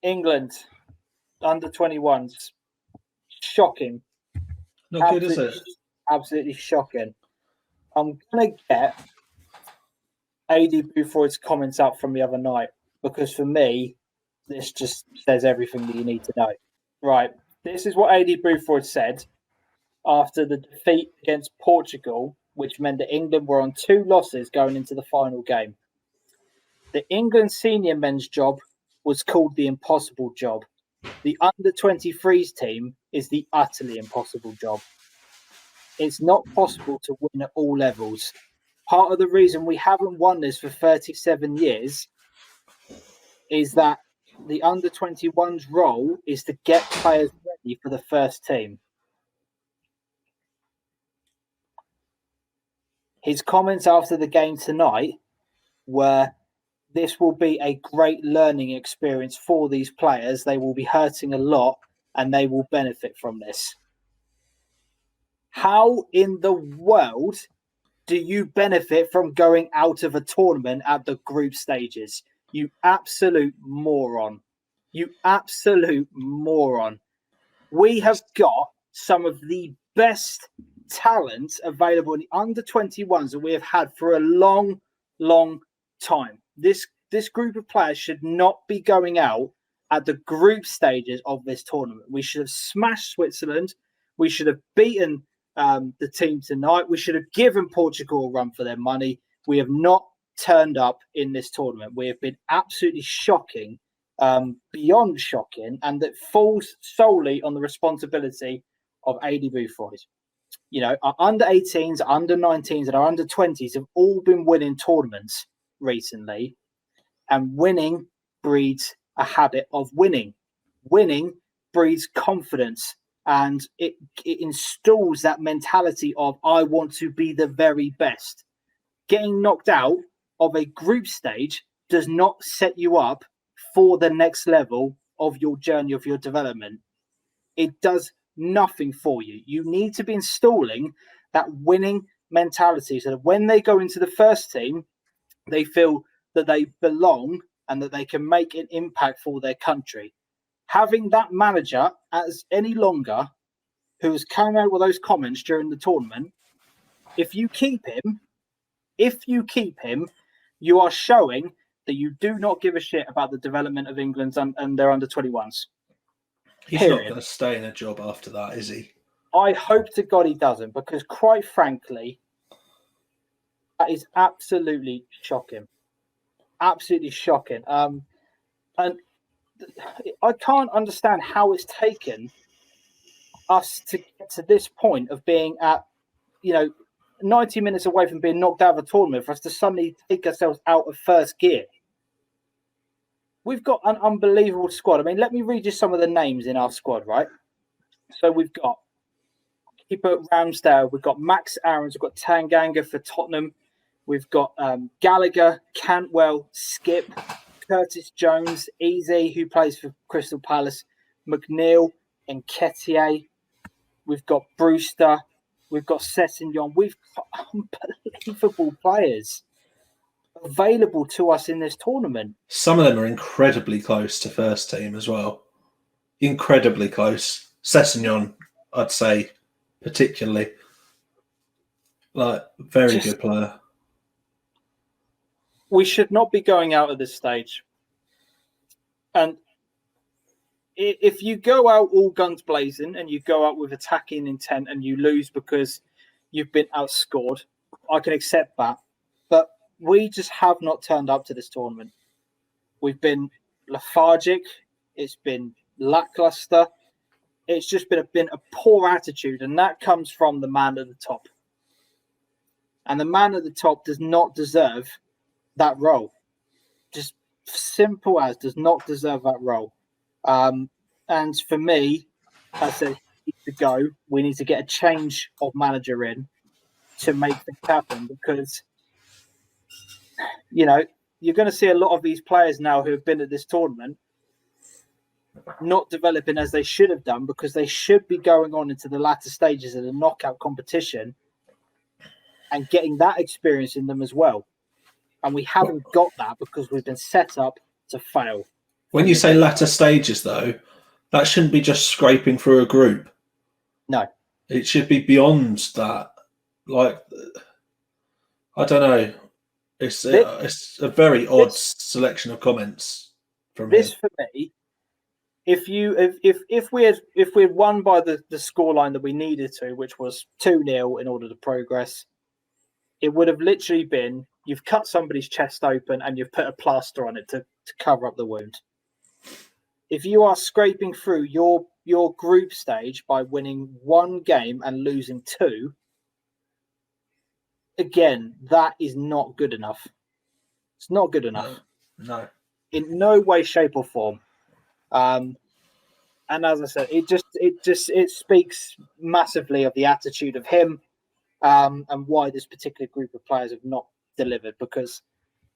England, under 21s. Shocking. Not good, is it? Absolutely shocking. I'm going to get Aidy Boothroyd's comments up from the other night because for me, this just says everything that you need to know. Right. This is what Aidy Boothroyd said after the defeat against Portugal, which meant that England were on 2 losses going into the final game. The England senior men's job was called the impossible job. The under-23s team is the utterly impossible job. It's not possible to win at all levels. Part of the reason we haven't won this for 37 years is that the under-21s role is to get players ready for the first team. His comments after the game tonight were, this will be a great learning experience for these players. They will be hurting a lot and they will benefit from this. How in the world do you benefit from going out of a tournament at the group stages? You absolute moron. You absolute moron. We have got some of the best talent available in the under-21s that we have had for a long, long time. This group of players should not be going out at the group stages of this tournament. We should have smashed Switzerland. We should have beaten the team tonight. We should have given Portugal a run for their money. We have not turned up in this tournament. We have been absolutely shocking, beyond shocking, and that falls solely on the responsibility of Aidy Boothroyd. You know, our under 18s, under 19s, and our under 20s have all been winning tournaments recently, and winning breeds a habit of winning. Winning breeds confidence, and it installs that mentality of, I want to be the very best. Getting knocked out of a group stage does not set you up for the next level of your journey, of your development. It does nothing for you. You need to be installing that winning mentality so that when they go into the first team, they feel that they belong and that they can make an impact for their country. Having that manager as any longer who has come out with those comments during the tournament, if you keep him, you are showing that you do not give a shit about the development of England and their under-21s. He's not going to stay in a job after that, is he? I hope to God he doesn't, because quite frankly, that is absolutely shocking. Absolutely shocking. And I can't understand how it's taken us to get to this point of being at, 90 minutes away from being knocked out of a tournament for us to suddenly take ourselves out of first gear. We've got an unbelievable squad. I mean, let me read you some of the names in our squad, right? So we've got keeper Ramsdale, we've got Max Aarons, we've got Tanganga for Tottenham, we've got Gallagher, Cantwell, Skip, Curtis Jones, Easy, who plays for Crystal Palace, McNeil, and Nketiah. We've got Brewster, we've got Sessegnon. We've got unbelievable players available to us in this tournament. Some of them are incredibly close to first team as well. Incredibly close. Sessegnon, I'd say, particularly. Very good player. We should not be going out at this stage. And if you go out all guns blazing and you go out with attacking intent and you lose because you've been outscored, I can accept that. But we just have not turned up to this tournament. We've been lethargic. It's been lackluster. It's just been a poor attitude, and that comes from the man at the top. And the man at the top does not deserve that role. Just simple as does not deserve that role. And for me, I said, to go, we need to get a change of manager in to make things happen, because you're going to see a lot of these players now who have been at this tournament not developing as they should have done, because they should be going on into the latter stages of the knockout competition and getting that experience in them as well. And we haven't got that because we've been set up to fail. When you say latter stages, though, that shouldn't be just scraping through a group. No. It should be beyond that. Like, I don't know. It's a very odd selection of comments from him. This for me, if we had won by the scoreline that we needed to, which was 2-0 in order to progress, it would have literally been you've cut somebody's chest open and you've put a plaster on it to cover up the wound. If you are scraping through your group stage by winning 1 game and losing 2, again, that is not good enough. It's not good enough. No. In no way, shape, or form. And as I said, it speaks massively of the attitude of him, and why this particular group of players have not delivered. Because,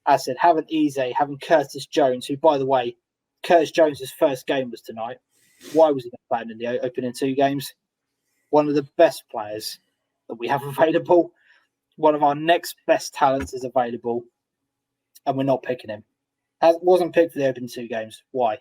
as I said, having Eze, having Curtis Jones, who, by the way, Curtis Jones' first game was tonight. Why was he not playing in the opening 2 games? One of the best players that we have available. One of our next best talents is available, and we're not picking him. Wasn't picked for the opening 2 games. Why?